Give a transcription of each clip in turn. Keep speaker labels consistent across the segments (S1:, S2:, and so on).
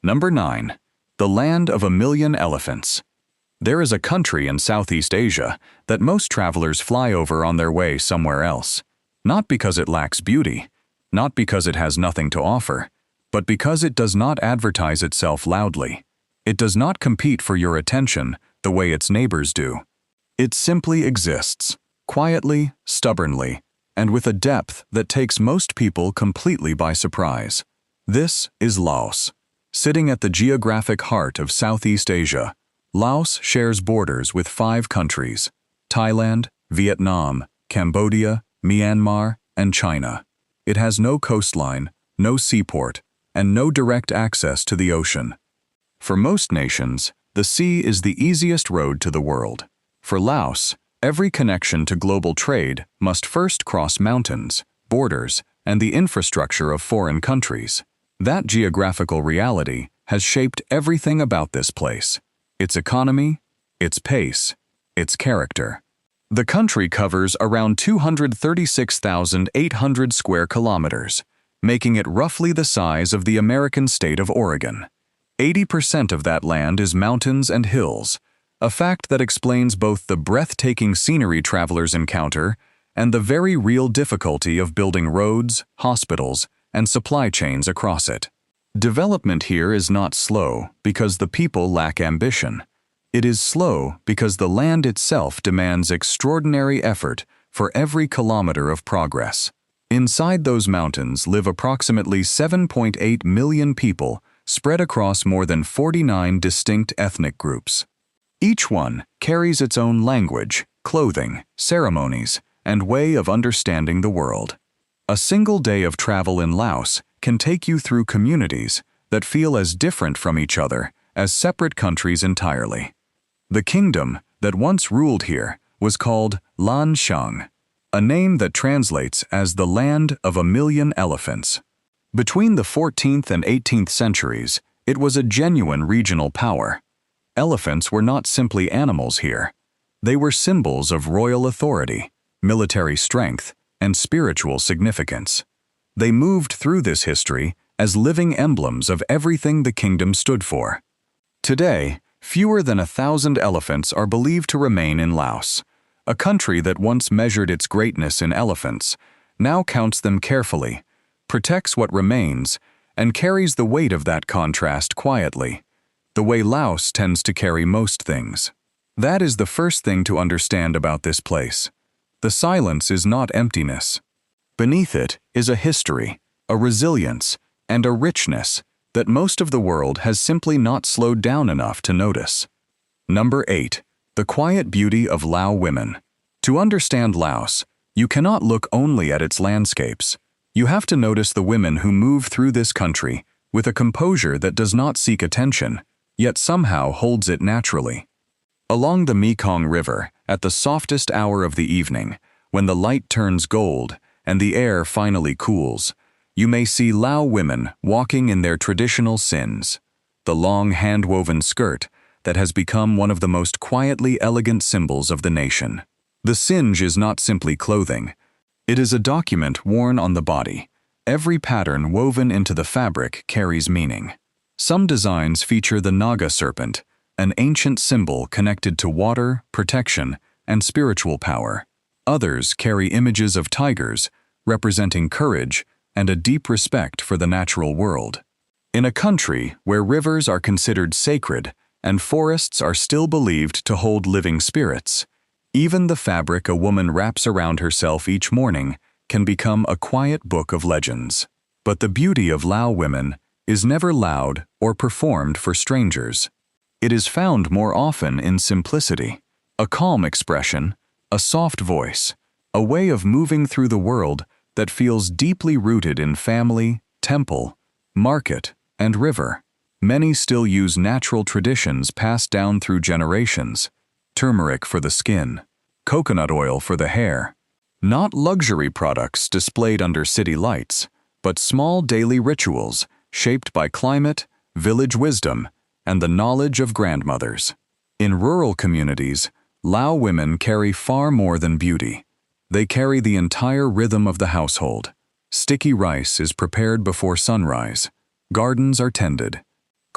S1: Number 9. The land of a million elephants. There is a country in Southeast Asia that most travelers fly over on their way somewhere else. Not because it lacks beauty, not because it has nothing to offer, but because it does not advertise itself loudly. It does not compete for your attention the way its neighbors do. It simply exists, quietly, stubbornly, and with a depth that takes most people completely by surprise. This is Laos. Sitting at the geographic heart of Southeast Asia, Laos shares borders with 5 countries: Thailand, Vietnam, Cambodia, Myanmar, and China. It has no coastline, no seaport, and no direct access to the ocean. For most nations, the sea is the easiest road to the world. For Laos, every connection to global trade must first cross mountains, borders, and the infrastructure of foreign countries. That geographical reality has shaped everything about this place: its economy, its pace, its character. The country covers around 236,800 square kilometers, making it roughly the size of the American state of Oregon. 80% of that land is mountains and hills, a fact that explains both the breathtaking scenery travelers encounter and the very real difficulty of building roads, hospitals, and supply chains across it. Development here is not slow because the people lack ambition. It is slow because the land itself demands extraordinary effort for every kilometer of progress. Inside those mountains live approximately 7.8 million people spread across more than 49 distinct ethnic groups. Each one carries its own language, clothing, ceremonies, and way of understanding the world. A single day of travel in Laos can take you through communities that feel as different from each other as separate countries entirely. The kingdom that once ruled here was called Lan Xang, a name that translates as the land of a million elephants. Between the 14th and 18th centuries, it was a genuine regional power. Elephants were not simply animals here. They were symbols of royal authority, military strength, and spiritual significance. They moved through this history as living emblems of everything the kingdom stood for. Today, fewer than 1,000 elephants are believed to remain in Laos. A country that once measured its greatness in elephants now counts them carefully, protects what remains, and carries the weight of that contrast quietly, the way Laos tends to carry most things. That is the first thing to understand about this place. The silence is not emptiness. Beneath it is a history, a resilience, and a richness that most of the world has simply not slowed down enough to notice. Number 8. The quiet beauty of Lao women. To understand Laos, you cannot look only at its landscapes. You have to notice the women who move through this country with a composure that does not seek attention, yet somehow holds it naturally. Along the Mekong River, at the softest hour of the evening, when the light turns gold and the air finally cools, you may see Lao women walking in their traditional sins, the long hand-woven skirt that has become one of the most quietly elegant symbols of the nation. The singe is not simply clothing. It is a document worn on the body. Every pattern woven into the fabric carries meaning. Some designs feature the Naga serpent, an ancient symbol connected to water, protection, and spiritual power. Others carry images of tigers, representing courage and a deep respect for the natural world. In a country where rivers are considered sacred and forests are still believed to hold living spirits, even the fabric a woman wraps around herself each morning can become a quiet book of legends. But the beauty of Lao women is never loud or performed for strangers. It is found more often in simplicity, a calm expression, a soft voice, a way of moving through the world that feels deeply rooted in family, temple, market, and river. Many still use natural traditions passed down through generations: turmeric for the skin, coconut oil for the hair. Not luxury products displayed under city lights, but small daily rituals shaped by climate, village wisdom, and the knowledge of grandmothers. In rural communities, Lao women carry far more than beauty. They carry the entire rhythm of the household. Sticky rice is prepared before sunrise. Gardens are tended.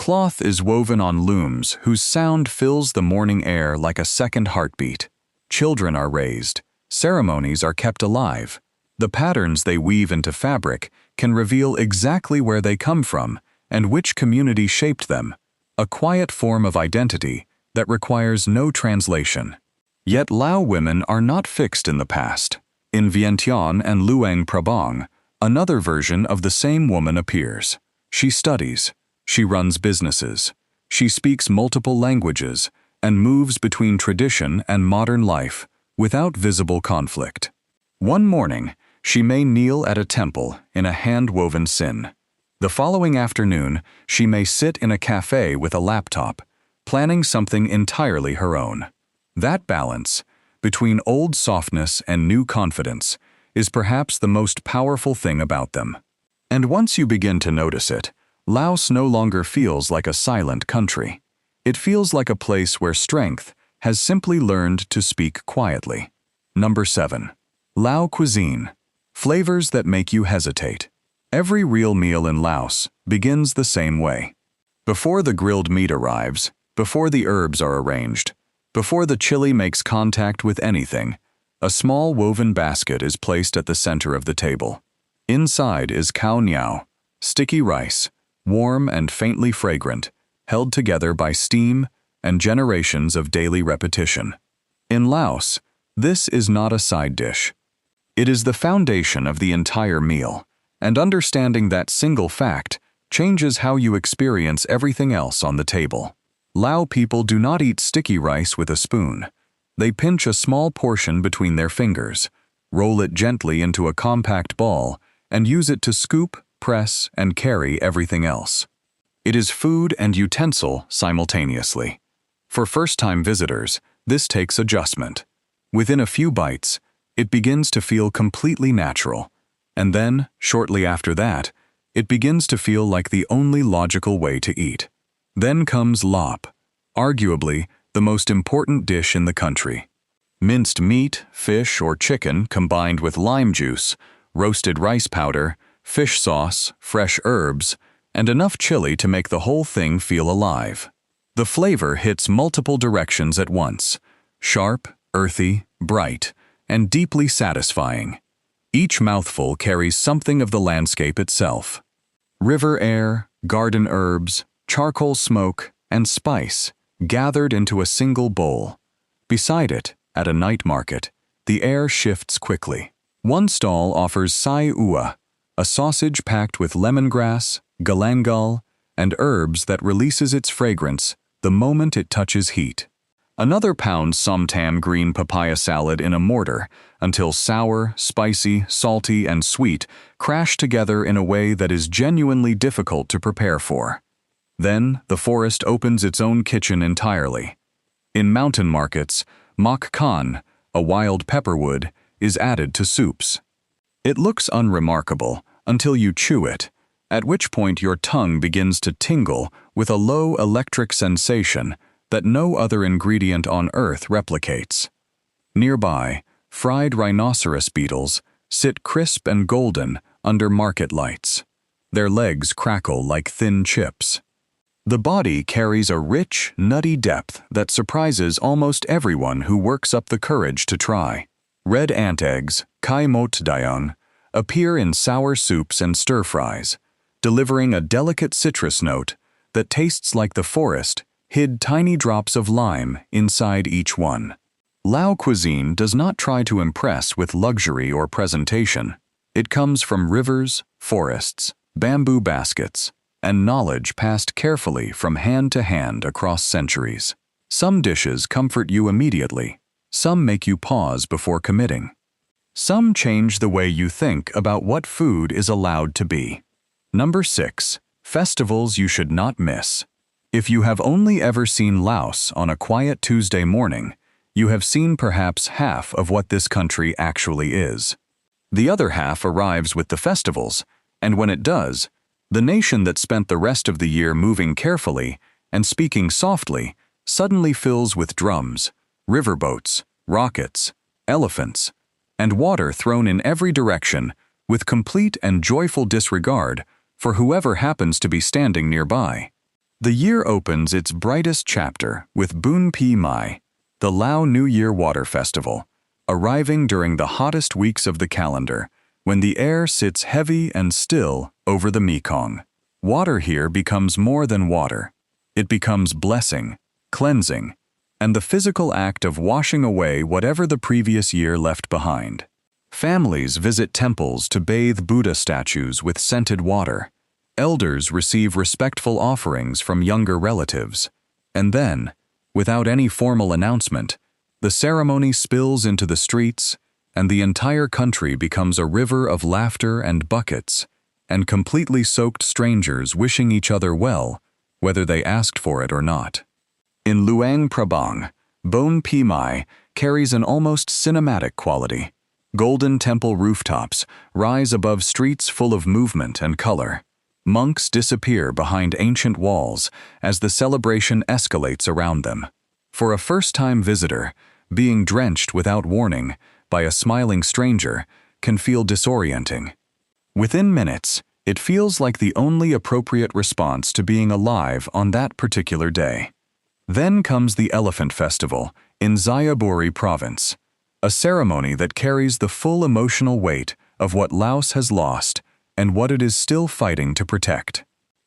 S1: Cloth is woven on looms whose sound fills the morning air like a second heartbeat. Children are raised. Ceremonies are kept alive. The patterns they weave into fabric can reveal exactly where they come from and which community shaped them, a quiet form of identity that requires no translation. Yet Lao women are not fixed in the past. In Vientiane and Luang Prabang, another version of the same woman appears. She studies. She runs businesses. She speaks multiple languages and moves between tradition and modern life without visible conflict. One morning, she may kneel at a temple in a hand-woven sin. The following afternoon, she may sit in a cafe with a laptop, planning something entirely her own. That balance, between old softness and new confidence, is perhaps the most powerful thing about them. And once you begin to notice it, Laos no longer feels like a silent country. It feels like a place where strength has simply learned to speak quietly. Number 7. Lao cuisine. Flavors that make you hesitate. Every real meal in Laos begins the same way. Before the grilled meat arrives, before the herbs are arranged, before the chili makes contact with anything, a small woven basket is placed at the center of the table. Inside is khao niao, sticky rice, warm and faintly fragrant, held together by steam and generations of daily repetition. In Laos, this is not a side dish. It is the foundation of the entire meal, and understanding that single fact changes how you experience everything else on the table. Lao people do not eat sticky rice with a spoon. They pinch a small portion between their fingers, roll it gently into a compact ball, and use it to scoop, press, and carry everything else. It is food and utensil simultaneously. For first-time visitors, this takes adjustment. Within a few bites, it begins to feel completely natural, and then, shortly after that, it begins to feel like the only logical way to eat. Then comes lop, arguably the most important dish in the country. Minced meat, fish, or chicken combined with lime juice, roasted rice powder, fish sauce, fresh herbs, and enough chili to make the whole thing feel alive. The flavor hits multiple directions at once: sharp, earthy, bright, and deeply satisfying. Each mouthful carries something of the landscape itself. River air, garden herbs, charcoal smoke, and spice gathered into a single bowl. Beside it, at a night market, the air shifts quickly. One stall offers sai ua, a sausage packed with lemongrass, galangal, and herbs that releases its fragrance the moment it touches heat. Another pounds somtam green papaya salad in a mortar until sour, spicy, salty, and sweet crash together in a way that is genuinely difficult to prepare for. Then, the forest opens its own kitchen entirely. In mountain markets, mak khan, a wild pepperwood, is added to soups. It looks unremarkable until you chew it, at which point your tongue begins to tingle with a low electric sensation that no other ingredient on earth replicates. Nearby, fried rhinoceros beetles sit crisp and golden under market lights. Their legs crackle like thin chips. The body carries a rich, nutty depth that surprises almost everyone who works up the courage to try. Red ant eggs, kai mot dayang, appear in sour soups and stir-fries, delivering a delicate citrus note that tastes like the forest hid tiny drops of lime inside each one. Lao cuisine does not try to impress with luxury or presentation. It comes from rivers, forests, bamboo baskets, and knowledge passed carefully from hand to hand across centuries. Some dishes comfort you immediately. Some make you pause before committing. Some change the way you think about what food is allowed to be. Number 6. Festivals you should not miss. If you have only ever seen Laos on a quiet Tuesday morning, you have seen perhaps half of what this country actually is. The other half arrives with the festivals, and when it does, the nation that spent the rest of the year moving carefully and speaking softly suddenly fills with drums, riverboats, rockets, elephants, and water thrown in every direction with complete and joyful disregard for whoever happens to be standing nearby. The year opens its brightest chapter with Bun Pi Mai, the Lao New Year Water Festival, arriving during the hottest weeks of the calendar, when the air sits heavy and still over the Mekong. Water here becomes more than water. It becomes blessing, cleansing, and the physical act of washing away whatever the previous year left behind. Families visit temples to bathe Buddha statues with scented water. Elders receive respectful offerings from younger relatives. And then, without any formal announcement, the ceremony spills into the streets, and the entire country becomes a river of laughter and buckets, and completely soaked strangers wishing each other well, whether they asked for it or not. In Luang Prabang, Bon Pi Mai carries an almost cinematic quality. Golden temple rooftops rise above streets full of movement and color. Monks disappear behind ancient walls as the celebration escalates around them. For a first-time visitor, being drenched without warning by a smiling stranger can feel disorienting. Within minutes, it feels like the only appropriate response to being alive on that particular day. Then comes the Elephant Festival in Xayaburi Province, a ceremony that carries the full emotional weight of what Laos has lost and what it is still fighting to protect.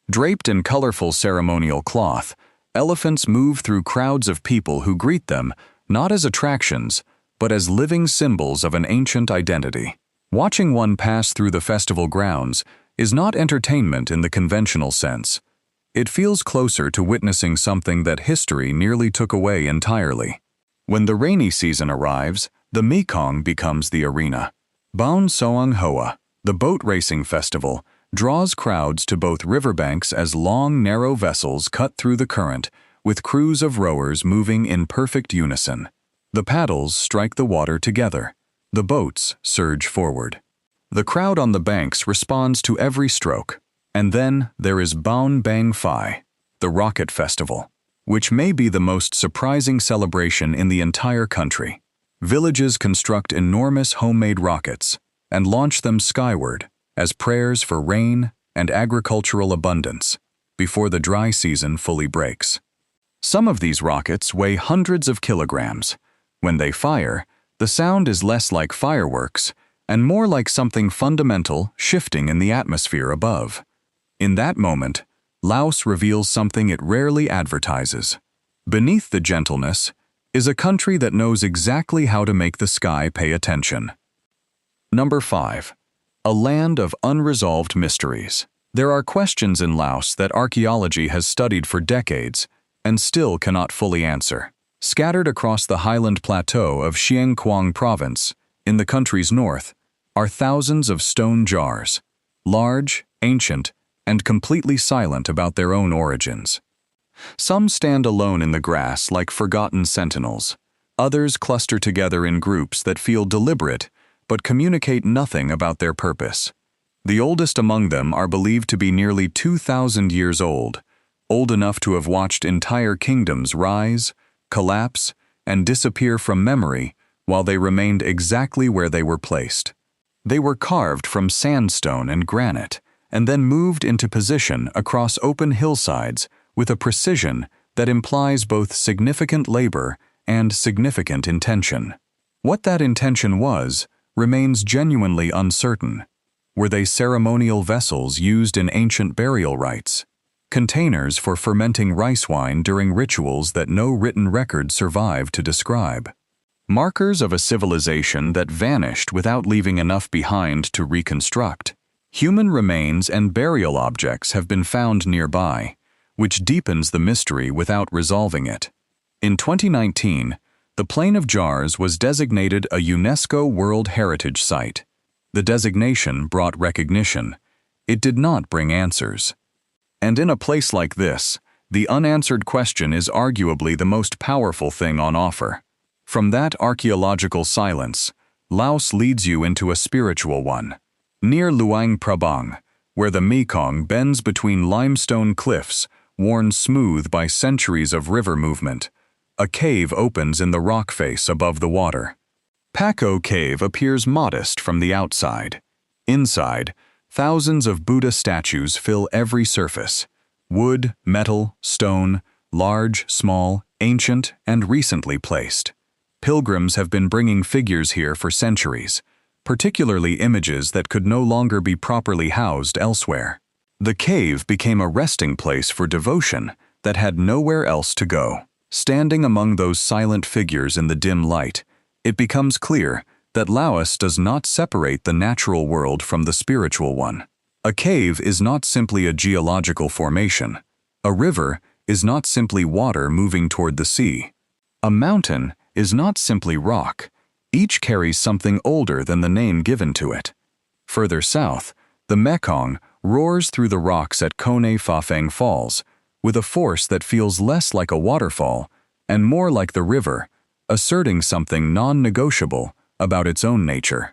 S1: Draped in colorful ceremonial cloth, elephants move through crowds of people who greet them not as attractions, but as living symbols of an ancient identity. Watching one pass through the festival grounds is not entertainment in the conventional sense. It feels closer to witnessing something that history nearly took away entirely. When the rainy season arrives, the Mekong becomes the arena. Baun Soang Hoa, the boat racing festival, draws crowds to both riverbanks as long, narrow vessels cut through the current, with crews of rowers moving in perfect unison. The paddles strike the water together. The boats surge forward. The crowd on the banks responds to every stroke. And then there is Baun Bang Phai, the Rocket Festival, which may be the most surprising celebration in the entire country. Villages construct enormous homemade rockets and launch them skyward as prayers for rain and agricultural abundance before the dry season fully breaks. Some of these rockets weigh hundreds of kilograms. When they fire, the sound is less like fireworks and more like something fundamental shifting in the atmosphere above. In that moment, Laos reveals something it rarely advertises. Beneath the gentleness is a country that knows exactly how to make the sky pay attention. Number 5. A land of unresolved mysteries. There are questions in Laos that archaeology has studied for decades and still cannot fully answer. Scattered across the highland plateau of Xieng Quang Province, in the country's north, are thousands of stone jars, large, ancient, and completely silent about their own origins. Some stand alone in the grass like forgotten sentinels. Others cluster together in groups that feel deliberate but communicate nothing about their purpose. The oldest among them are believed to be nearly 2,000 years old enough to have watched entire kingdoms rise, collapse, and disappear from memory while they remained exactly where they were placed. They were carved from sandstone and granite, and then moved into position across open hillsides with a precision that implies both significant labor and significant intention. What that intention was remains genuinely uncertain. Were they ceremonial vessels used in ancient burial rites? Containers for fermenting rice wine during rituals that no written record survived to describe? Markers of a civilization that vanished without leaving enough behind to reconstruct? Human remains and burial objects have been found nearby, which deepens the mystery without resolving it. In 2019, the Plain of Jars was designated a UNESCO World Heritage Site. The designation brought recognition. It did not bring answers. And in a place like this, the unanswered question is arguably the most powerful thing on offer. From that archaeological silence, Laos leads you into a spiritual one. Near Luang Prabang, where the Mekong bends between limestone cliffs worn smooth by centuries of river movement, a cave opens in the rock face above the water. Paco Cave appears modest from the outside. Inside, thousands of Buddha statues fill every surface. Wood, metal, stone, large, small, ancient, and recently placed. Pilgrims have been bringing figures here for centuries, particularly images that could no longer be properly housed elsewhere. The cave became a resting place for devotion that had nowhere else to go. Standing among those silent figures in the dim light, it becomes clear that Laos does not separate the natural world from the spiritual one. A cave is not simply a geological formation. A river is not simply water moving toward the sea. A mountain is not simply rock. Each carries something older than the name given to it. Further south, the Mekong roars through the rocks at Kone Fafeng Falls, with a force that feels less like a waterfall and more like the river, asserting something non-negotiable about its own nature.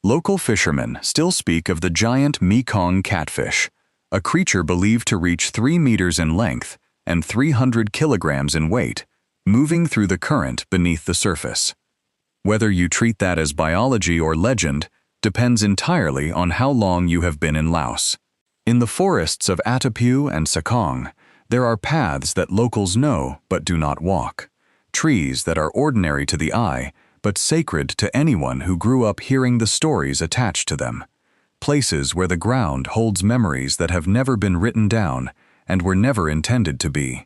S1: Local fishermen still speak of the giant Mekong catfish, a creature believed to reach 3 meters in length and 300 kilograms in weight, moving through the current beneath the surface. Whether you treat that as biology or legend depends entirely on how long you have been in Laos. In the forests of Atapu and Sakong, there are paths that locals know but do not walk, trees that are ordinary to the eye but sacred to anyone who grew up hearing the stories attached to them, places where the ground holds memories that have never been written down and were never intended to be.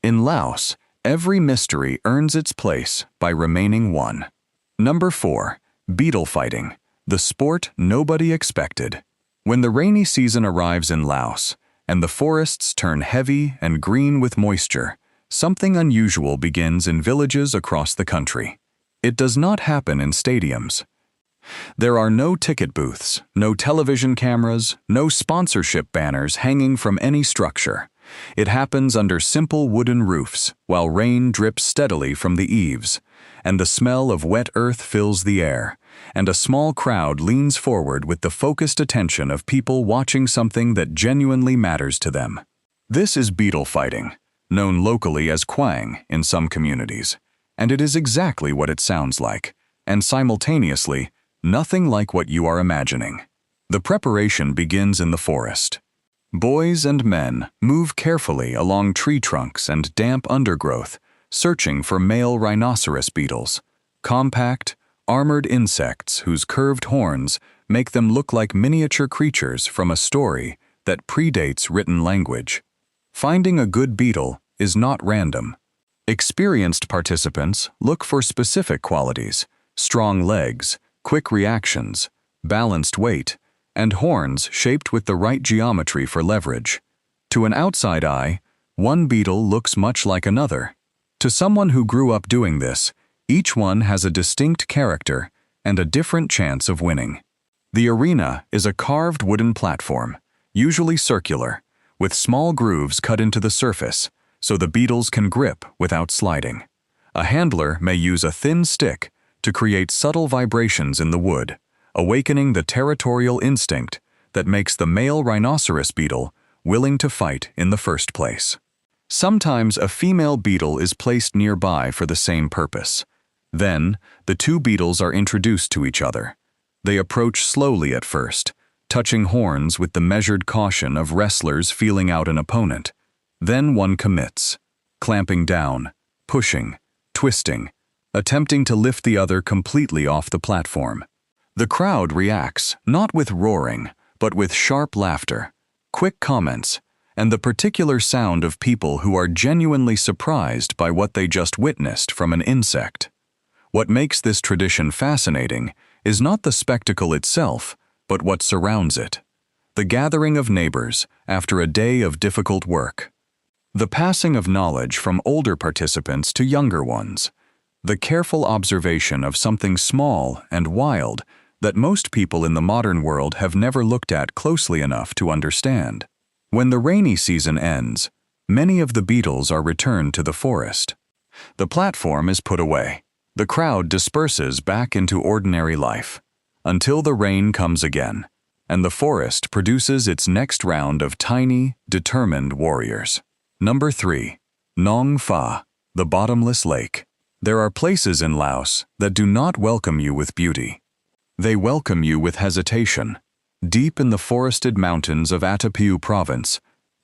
S1: In Laos, every mystery earns its place by remaining one. Number 4. Beetle fighting, the sport nobody expected. When the rainy season arrives in Laos, and the forests turn heavy and green with moisture, something unusual begins in villages across the country. It does not happen in stadiums. There are no ticket booths, no television cameras, no sponsorship banners hanging from any structure. It happens under simple wooden roofs, while rain drips steadily from the eaves, and the smell of wet earth fills the air, and a small crowd leans forward with the focused attention of people watching something that genuinely matters to them. This is beetle fighting, known locally as quang in some communities, and it is exactly what it sounds like, and simultaneously, nothing like what you are imagining. The preparation begins in the forest. Boys and men move carefully along tree trunks and damp undergrowth, searching for male rhinoceros beetles, compact, armored insects whose curved horns make them look like miniature creatures from a story that predates written language. Finding a good beetle is not random. Experienced participants look for specific qualities: strong legs, quick reactions, balanced weight, and horns shaped with the right geometry for leverage. To an outside eye, one beetle looks much like another. To someone who grew up doing this, each one has a distinct character and a different chance of winning. The arena is a carved wooden platform, usually circular, with small grooves cut into the surface so the beetles can grip without sliding. A handler may use a thin stick to create subtle vibrations in the wood, awakening the territorial instinct that makes the male rhinoceros beetle willing to fight in the first place. Sometimes a female beetle is placed nearby for the same purpose. Then, the two beetles are introduced to each other. They approach slowly at first, touching horns with the measured caution of wrestlers feeling out an opponent. Then one commits, clamping down, pushing, twisting, attempting to lift the other completely off the platform. The crowd reacts, not with roaring, but with sharp laughter, quick comments, and the particular sound of people who are genuinely surprised by what they just witnessed from an insect. What makes this tradition fascinating is not the spectacle itself, but what surrounds it. The gathering of neighbors after a day of difficult work. The passing of knowledge from older participants to younger ones. The careful observation of something small and wild that most people in the modern world have never looked at closely enough to understand. When the rainy season ends, many of the beetles are returned to the forest. The platform is put away. The crowd disperses back into ordinary life, until the rain comes again, and the forest produces its next round of tiny, determined warriors. Number 3. Nong Fa, the bottomless lake. There are places in Laos that do not welcome you with beauty. They welcome you with hesitation. Deep in the forested mountains of Atapu province,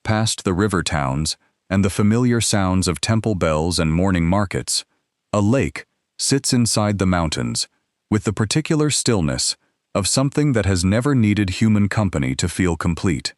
S1: past the river towns and the familiar sounds of temple bells and morning markets, a lake sits inside the mountains with the particular stillness of something that has never needed human company to feel complete.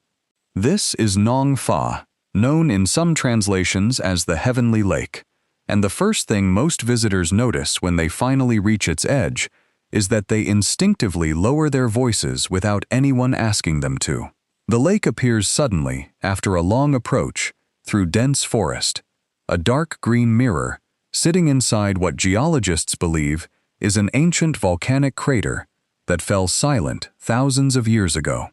S1: This is Nong Fa, known in some translations as the Heavenly Lake, and the first thing most visitors notice when they finally reach its edge is that they instinctively lower their voices without anyone asking them to. The lake appears suddenly after a long approach through dense forest, a dark green mirror sitting inside what geologists believe is an ancient volcanic crater that fell silent thousands of years ago.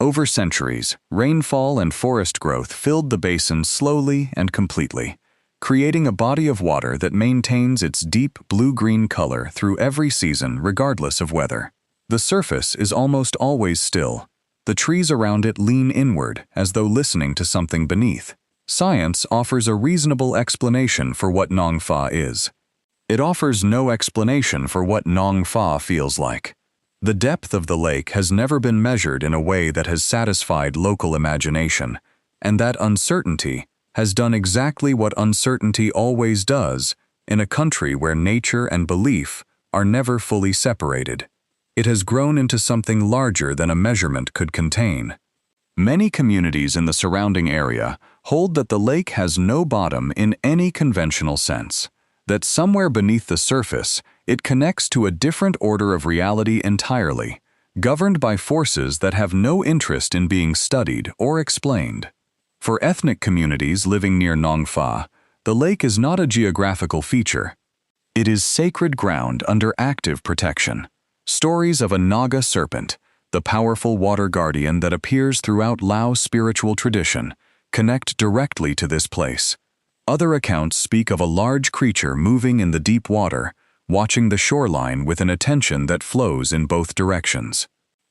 S1: Over centuries, rainfall and forest growth filled the basin slowly and completely, creating a body of water that maintains its deep blue-green color through every season regardless of weather. The surface is almost always still. The trees around it lean inward as though listening to something beneath. Science offers a reasonable explanation for what Nong Fa is. It offers no explanation for what Nong Fa feels like. The depth of the lake has never been measured in a way that has satisfied local imagination, and that uncertainty has done exactly what uncertainty always does in a country where nature and belief are never fully separated. It has grown into something larger than a measurement could contain. Many communities in the surrounding area hold that the lake has no bottom in any conventional sense, that somewhere beneath the surface it connects to a different order of reality entirely, governed by forces that have no interest in being studied or explained. For ethnic communities living near Nong Fa, the lake is not a geographical feature. It is sacred ground under active protection. Stories of a Naga serpent, the powerful water guardian that appears throughout Laos spiritual tradition, connect directly to this place. Other accounts speak of a large creature moving in the deep water, watching the shoreline with an attention that flows in both directions.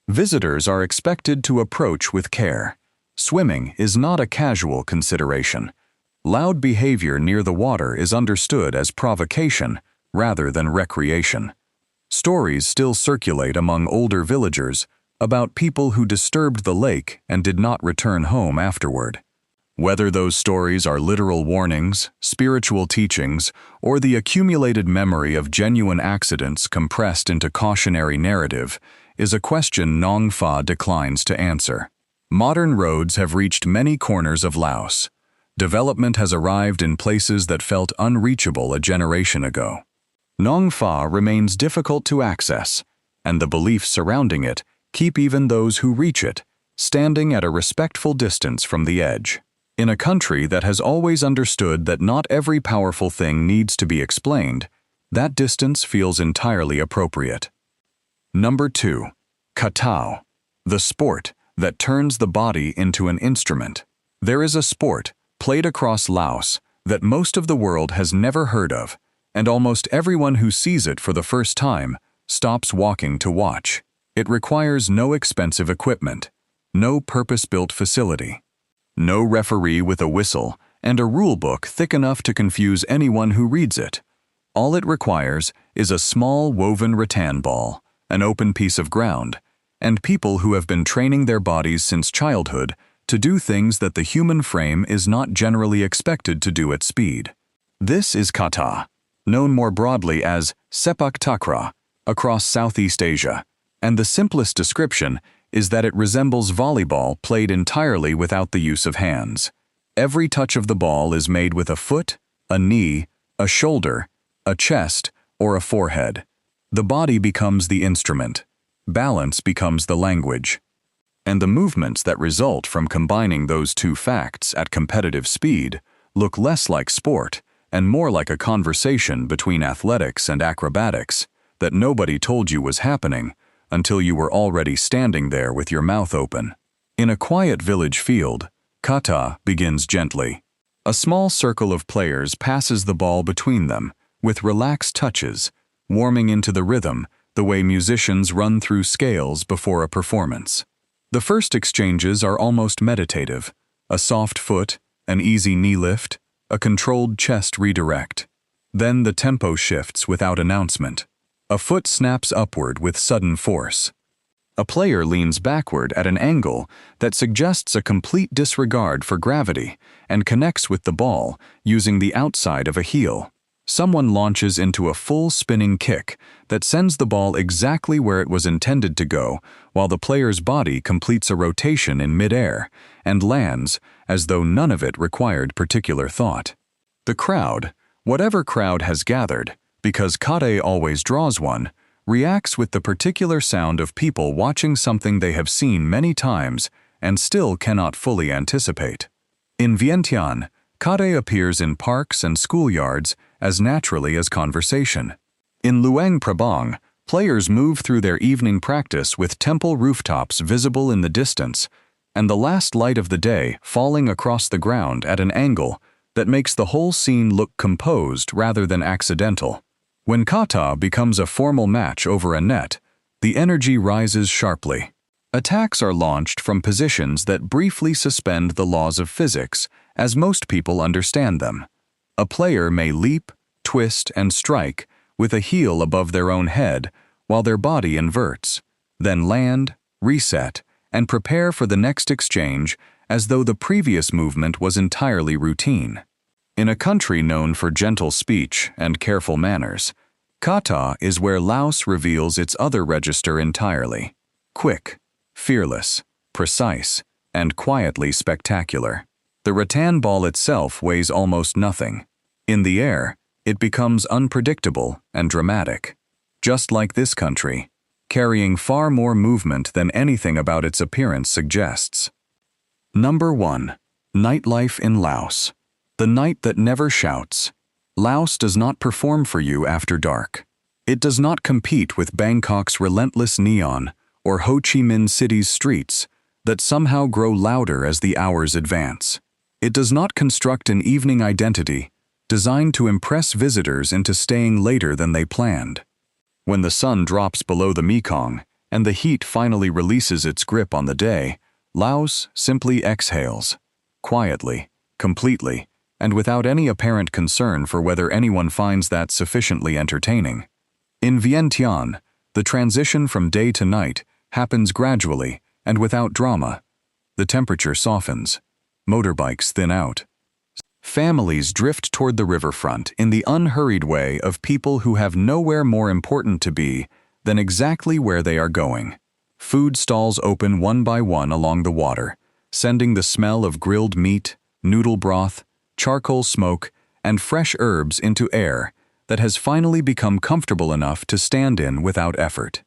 S1: Visitors are expected to approach with care. Swimming is not a casual consideration. Loud behavior near the water is understood as provocation rather than recreation. Stories still circulate among older villagers about people who disturbed the lake and did not return home afterward. Whether those stories are literal warnings, spiritual teachings, or the accumulated memory of genuine accidents compressed into cautionary narrative is a question Nong Fa declines to answer. Modern roads have reached many corners of Laos. Development has arrived in places that felt unreachable a generation ago. Nong Fa remains difficult to access, and the beliefs surrounding it keep even those who reach it standing at a respectful distance from the edge. In a country that has always understood that not every powerful thing needs to be explained, that distance feels entirely appropriate. Number 2. Katao, the sport that turns the body into an instrument. There is a sport, played across Laos, that most of the world has never heard of, and almost everyone who sees it for the first time stops walking to watch. It requires no expensive equipment, no purpose-built facility, no referee with a whistle, and a rule book thick enough to confuse anyone who reads it. All it requires is a small woven rattan ball, an open piece of ground, and people who have been training their bodies since childhood to do things that the human frame is not generally expected to do at speed. This is kata, known more broadly as sepak takraw, across Southeast Asia, and the simplest description is that it resembles volleyball played entirely without the use of hands. Every touch of the ball is made with a foot, a knee, a shoulder, a chest, or a forehead. The body becomes the instrument. Balance becomes the language. And the movements that result from combining those two facts at competitive speed look less like sport and more like a conversation between athletics and acrobatics that nobody told you was happening until you were already standing there with your mouth open. In a quiet village field, kata begins gently. A small circle of players passes the ball between them with relaxed touches, warming into the rhythm the way musicians run through scales before a performance. The first exchanges are almost meditative: a soft foot, an easy knee lift, a controlled chest redirect. Then the tempo shifts without announcement. A foot snaps upward with sudden force. A player leans backward at an angle that suggests a complete disregard for gravity and connects with the ball using the outside of a heel. Someone launches into a full spinning kick that sends the ball exactly where it was intended to go, while the player's body completes a rotation in midair and lands as though none of it required particular thought. The crowd, whatever crowd has gathered, because kate always draws one, reacts with the particular sound of people watching something they have seen many times and still cannot fully anticipate. In Vientiane, kate appears in parks and schoolyards as naturally as conversation. In Luang Prabang, players move through their evening practice with temple rooftops visible in the distance, and the last light of the day falling across the ground at an angle that makes the whole scene look composed rather than accidental. When kata becomes a formal match over a net, the energy rises sharply. Attacks are launched from positions that briefly suspend the laws of physics, as most people understand them. A player may leap, twist, and strike with a heel above their own head while their body inverts, then land, reset, and prepare for the next exchange as though the previous movement was entirely routine. In a country known for gentle speech and careful manners, kata is where Laos reveals its other register entirely: quick, fearless, precise, and quietly spectacular. The rattan ball itself weighs almost nothing. In the air, it becomes unpredictable and dramatic, just like this country, carrying far more movement than anything about its appearance suggests. Number 1. Nightlife in Laos. The night that never shouts. Laos does not perform for you after dark. It does not compete with Bangkok's relentless neon or Ho Chi Minh City's streets that somehow grow louder as the hours advance. It does not construct an evening identity designed to impress visitors into staying later than they planned. When the sun drops below the Mekong and the heat finally releases its grip on the day, Laos simply exhales, quietly, completely, and without any apparent concern for whether anyone finds that sufficiently entertaining. In Vientiane, the transition from day to night happens gradually and without drama. The temperature softens. Motorbikes thin out. Families drift toward the riverfront in the unhurried way of people who have nowhere more important to be than exactly where they are going. Food stalls open one by one along the water, sending the smell of grilled meat, noodle broth, charcoal smoke, and fresh herbs into air that has finally become comfortable enough to stand in without effort.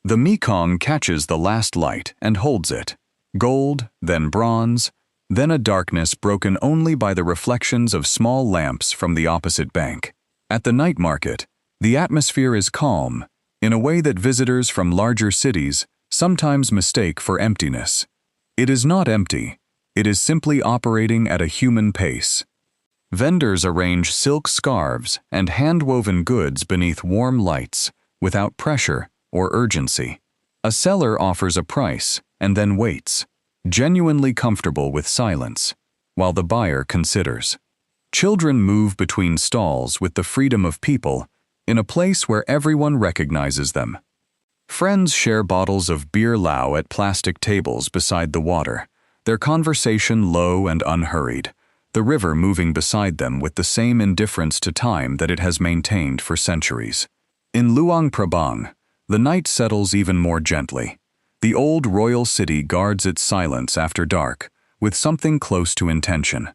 S1: The Mekong catches the last light and holds it. Gold, then bronze, then a darkness broken only by the reflections of small lamps from the opposite bank. At the night market, the atmosphere is calm, in a way that visitors from larger cities sometimes mistake for emptiness. It is not empty. It is simply operating at a human pace. Vendors arrange silk scarves and hand-woven goods beneath warm lights, without pressure or urgency. A seller offers a price and then waits, genuinely comfortable with silence, while the buyer considers. Children move between stalls with the freedom of people in a place where everyone recognizes them. Friends share bottles of beer lao at plastic tables beside the water, their conversation low and unhurried, the river moving beside them with the same indifference to time that it has maintained for centuries. In Luang Prabang, the night settles even more gently. The old royal city guards its silence after dark, with something close to intention.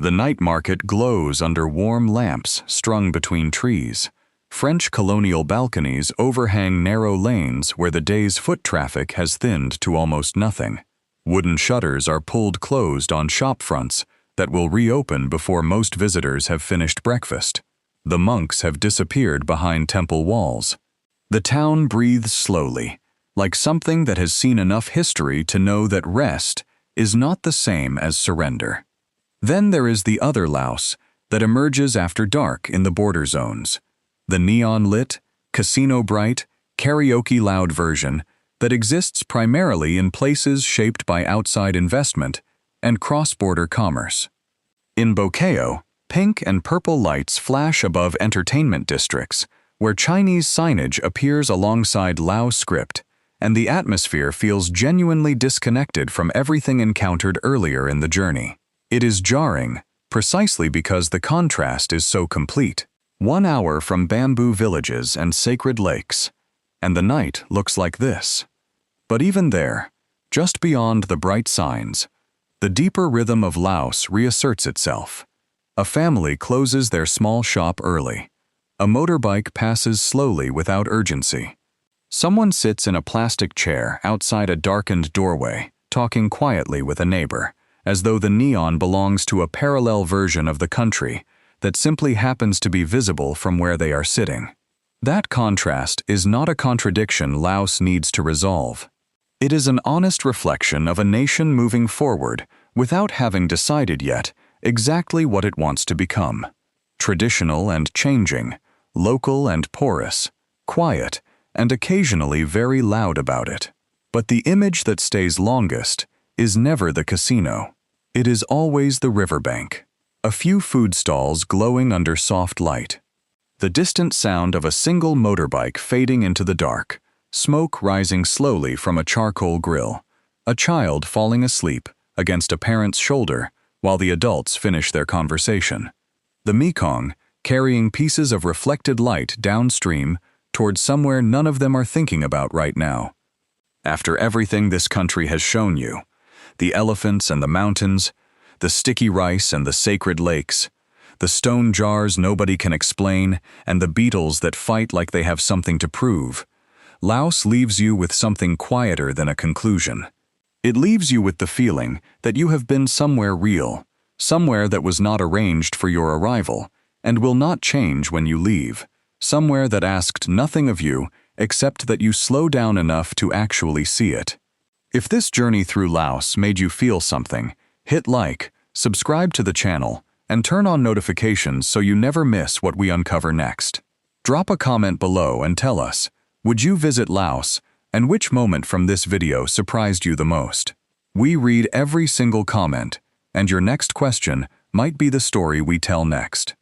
S1: The night market glows under warm lamps strung between trees. French colonial balconies overhang narrow lanes where the day's foot traffic has thinned to almost nothing. Wooden shutters are pulled closed on shop fronts that will reopen before most visitors have finished breakfast. The monks have disappeared behind temple walls. The town breathes slowly, like something that has seen enough history to know that rest is not the same as surrender. Then there is the other Laos that emerges after dark in the border zones. The neon-lit, casino-bright, karaoke-loud version that exists primarily in places shaped by outside investment and cross-border commerce. In Bokeo, pink and purple lights flash above entertainment districts, where Chinese signage appears alongside Lao script and the atmosphere feels genuinely disconnected from everything encountered earlier in the journey. It is jarring, precisely because the contrast is so complete. 1 hour from bamboo villages and sacred lakes, and the night looks like this. But even there, just beyond the bright signs, the deeper rhythm of Laos reasserts itself. A family closes their small shop early. A motorbike passes slowly without urgency. Someone sits in a plastic chair outside a darkened doorway, talking quietly with a neighbor, as though the neon belongs to a parallel version of the country that simply happens to be visible from where they are sitting. That contrast is not a contradiction Laos needs to resolve. It is an honest reflection of a nation moving forward without having decided yet exactly what it wants to become. Traditional and changing, local and porous, quiet, and occasionally very loud about it. But the image that stays longest is never the casino. It is always the riverbank. A few food stalls glowing under soft light. The distant sound of a single motorbike fading into the dark, smoke rising slowly from a charcoal grill, a child falling asleep against a parent's shoulder while the adults finish their conversation. The Mekong, carrying pieces of reflected light downstream towards somewhere none of them are thinking about right now. After everything this country has shown you, the elephants and the mountains, the sticky rice and the sacred lakes, the stone jars nobody can explain, and the beetles that fight like they have something to prove, Laos leaves you with something quieter than a conclusion. It leaves you with the feeling that you have been somewhere real, somewhere that was not arranged for your arrival, and will not change when you leave, somewhere that asked nothing of you except that you slow down enough to actually see it. If this journey through Laos made you feel something, hit like, subscribe to the channel, and turn on notifications so you never miss what we uncover next. Drop a comment below and tell us, would you visit Laos, and which moment from this video surprised you the most? We read every single comment, and your next question might be the story we tell next.